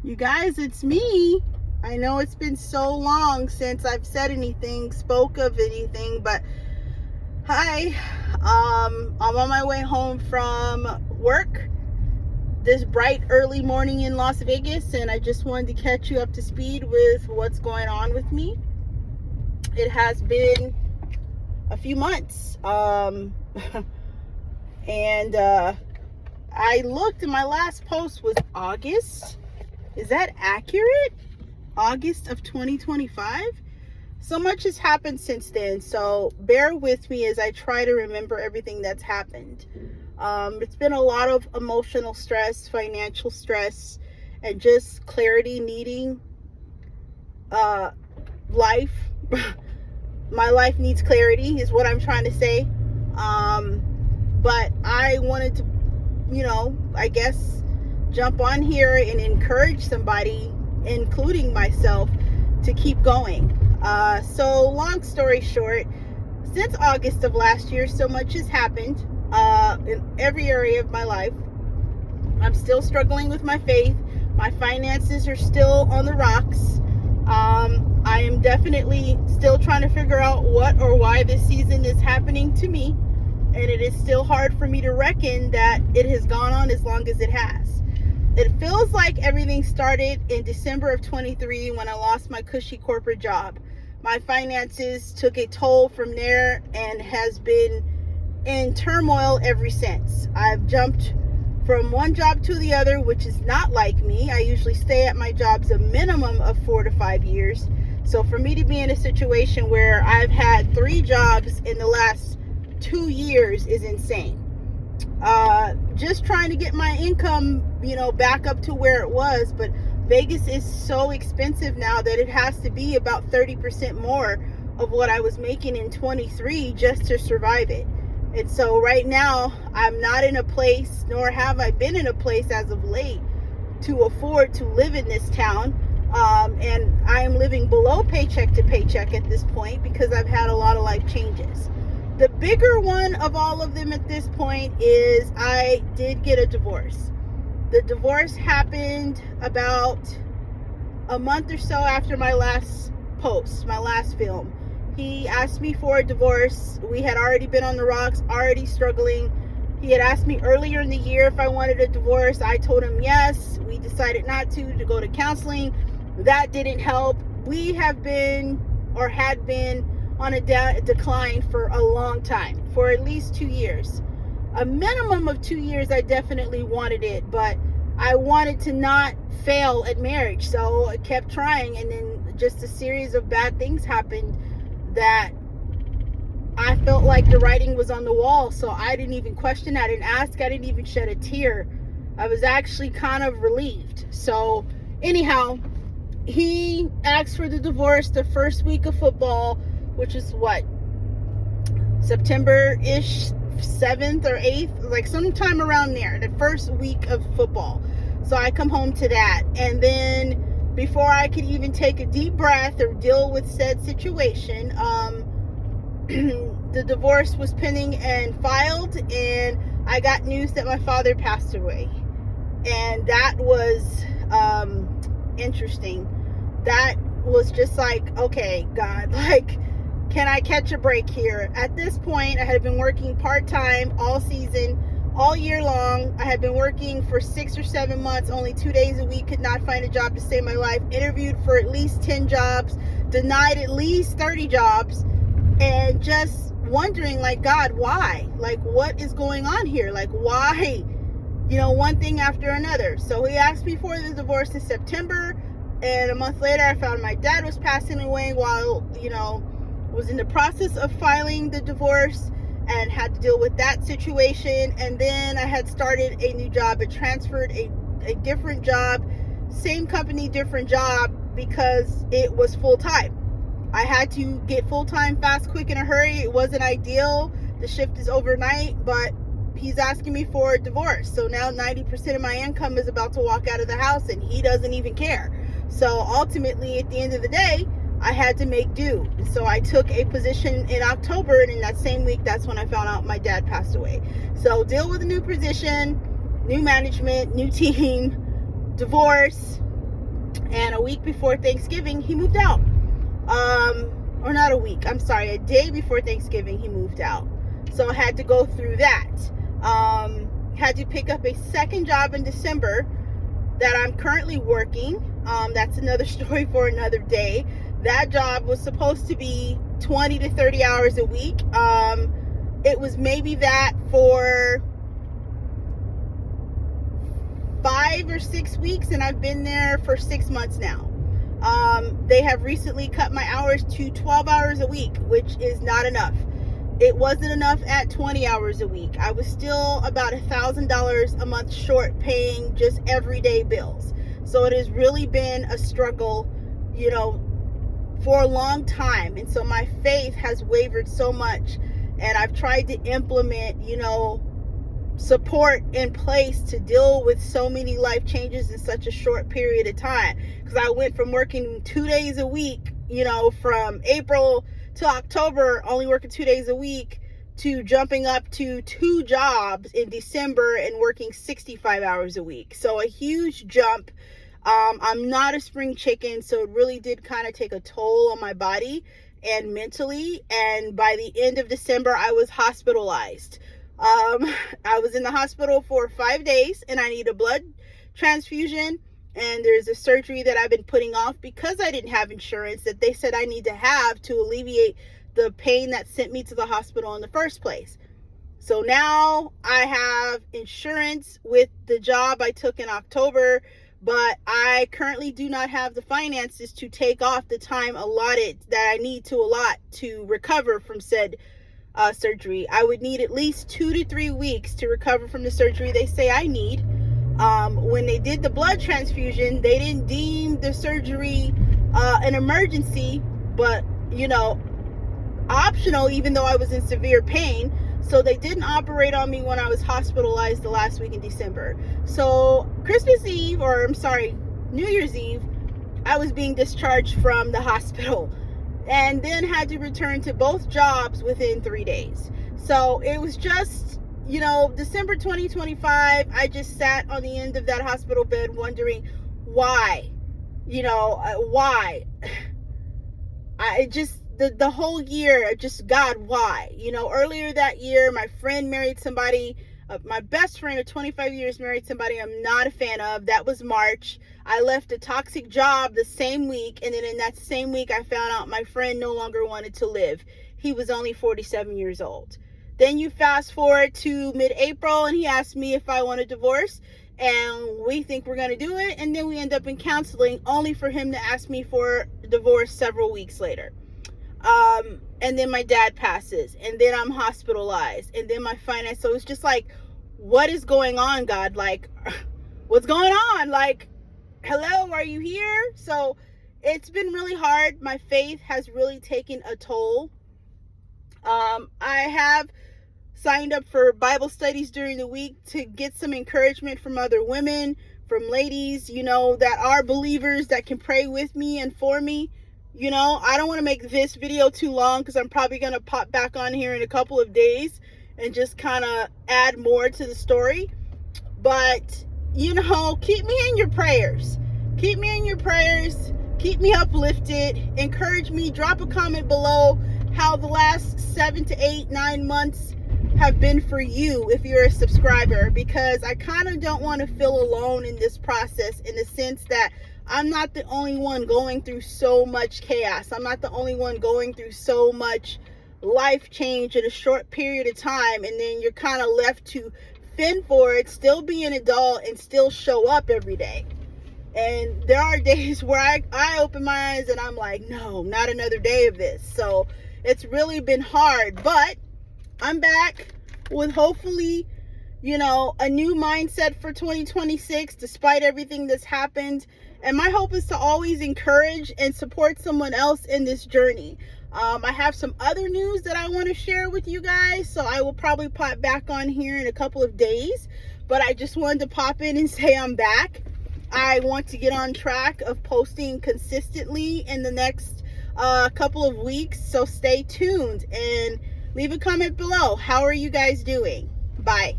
You guys, it's me. I know it's been so long since I've said anything, spoke of anything, but hi. I'm on my way home from work this bright early morning in Las Vegas, and I just wanted to catch you up to speed with what's going on with me. It has been a few months. And I looked, and my last post was August. Is that accurate? August of 2025? So much has happened since then, so bear with me as I try to remember everything that's happened. It's been a lot of emotional stress, financial stress, and just clarity needing life. My life needs clarity is what I'm trying to say. But I wanted to, I guess, jump on here and encourage somebody, including myself, to keep going. So long story short, since August of last year, so much has happened in every area of my life. I'm still struggling with my faith. My finances are still on the rocks. I am definitely still trying to figure out what or why this season is happening to me. And it is still hard for me to reckon that it has gone on as long as it has. It feels like everything started in December of 23 when I lost my cushy corporate job. My finances took a toll from there and has been in turmoil ever since. I've jumped from one job to the other, which is not like me. I usually stay at my jobs a minimum of 4 to 5 years. So for me to be in a situation where I've had 3 jobs in the last 2 years is insane. Just trying to get my income, back up to where it was, but Vegas is so expensive now that it has to be about 30% more of what I was making in 23 just to survive it. And so right now I'm not in a place, nor have I been in a place as of late, to afford to live in this town. And I am living below paycheck to paycheck at this point because I've had a lot of life changes. The bigger one of all of them at this point is I did get a divorce. The divorce happened about a month or so after my last post, my last film. He asked me for a divorce. We had already been on the rocks, already struggling. He had asked me earlier in the year if I wanted a divorce. I told him yes. We decided not to go to counseling. That didn't help. We have been, or had been, on a decline for a long time, for at least 2 years. A minimum of 2 years, I definitely wanted it, but I wanted to not fail at marriage, so I kept trying, and then just a series of bad things happened that I felt like the writing was on the wall, so I didn't even question, I didn't ask, I didn't even shed a tear. I was actually kind of relieved. So anyhow, he asked for the divorce the first week of football, which is what, September-ish, 7th or 8th, like sometime around there, the first week of football. So I come home to that, and then before I could even take a deep breath or deal with said situation, the divorce was pending and filed, and I got news that my father passed away. And that was interesting. That was just like, okay, God, like, can I catch a break here? At this point, I had been working part-time all season, all year long. I had been working for 6 or 7 months, only 2 days a week, could not find a job to save my life, interviewed for at least 10 jobs, denied at least 30 jobs, and just wondering, like, God, why? Like, what is going on here? Like, why? One thing after another. So he asked me for the divorce in September, and a month later, I found my dad was passing away while, was in the process of filing the divorce and had to deal with that situation. And then I had started a new job. It transferred a different job, same company, different job, because it was full-time. I had to get full-time fast, quick, in a hurry. It wasn't ideal. The shift is overnight, but he's asking me for a divorce. So now 90% of my income is about to walk out of the house, and he doesn't even care. So ultimately, at the end of the day, I had to make do. So I took a position in October, and in that same week, that's when I found out my dad passed away. So deal with a new position, new management, new team, divorce, And a week before Thanksgiving, he moved out. Or not a week, I'm sorry, a day before Thanksgiving, he moved out. So I had to go through that. Had to pick up a second job in December that I'm currently working. That's another story for another day. That job was supposed to be 20 to 30 hours a week. It was maybe that for 5 or 6 weeks, and I've been there for 6 months now. They have recently cut my hours to 12 hours a week, which is not enough. It wasn't enough at 20 hours a week. I was still about $1,000 a month short paying just everyday bills. So it has really been a struggle, for a long time. And so my faith has wavered so much, and I've tried to implement, support in place to deal with so many life changes in such a short period of time. Because I went from working 2 days a week, from April to October, only working 2 days a week, to jumping up to 2 jobs in December and working 65 hours a week. So a huge jump. I'm not a spring chicken, so it really did kind of take a toll on my body and mentally. And by the end of December, I was hospitalized. I was in the hospital for 5 days, and I need a blood transfusion, and there's a surgery that I've been putting off because I didn't have insurance that they said I need to have to alleviate the pain that sent me to the hospital in the first place. So now I have insurance with the job I took in October, but I currently do not have the finances to take off the time allotted that I need to allot to recover from said surgery. I would need at least 2 to 3 weeks to recover from the surgery they say I need. When they did the blood transfusion, they didn't deem the surgery an emergency, but optional, even though I was in severe pain. So they didn't operate on me when I was hospitalized the last week in December. So New Year's Eve, I was being discharged from the hospital, and then had to return to both jobs within 3 days. So it was just, December 2025, I just sat on the end of that hospital bed wondering why, why? The whole year, just, God, why? Earlier that year, my friend married somebody, my best friend of 25 years married somebody I'm not a fan of. That was March. I left a toxic job the same week, and then in that same week, I found out my friend no longer wanted to live. He was only 47 years old. Then you fast forward to mid-April, and he asked me if I want a divorce, and we think we're going to do it, and then we end up in counseling, only for him to ask me for divorce several weeks later. And then my dad passes, and then I'm hospitalized, and then my finance. So it's just like, what is going on, God? Like, what's going on? Like, hello, are you here? So it's been really hard. My faith has really taken a toll. I have signed up for Bible studies during the week to get some encouragement from other women, from ladies, that are believers that can pray with me and for me. I don't want to make this video too long, because I'm probably going to pop back on here in a couple of days and just kind of add more to the story. But, keep me in your prayers. Keep me in your prayers. Keep me uplifted. Encourage me. Drop a comment below how the last 7 to 8, 9 months have been for you if you're a subscriber, because I kind of don't want to feel alone in this process, in the sense that I'm not the only one going through so much chaos. I'm not the only one going through so much life change in a short period of time, and then you're kind of left to fend for it, still be an adult, and still show up every day. And there are days where I open my eyes and I'm like, no, not another day of this. So it's really been hard, but I'm back with hopefully, a new mindset for 2026, despite everything that's happened. And my hope is to always encourage and support someone else in this journey. I have some other news that I want to share with you guys, so I will probably pop back on here in a couple of days. But I just wanted to pop in and say I'm back. I want to get on track of posting consistently in the next couple of weeks, so stay tuned and leave a comment below. How are you guys doing? Bye.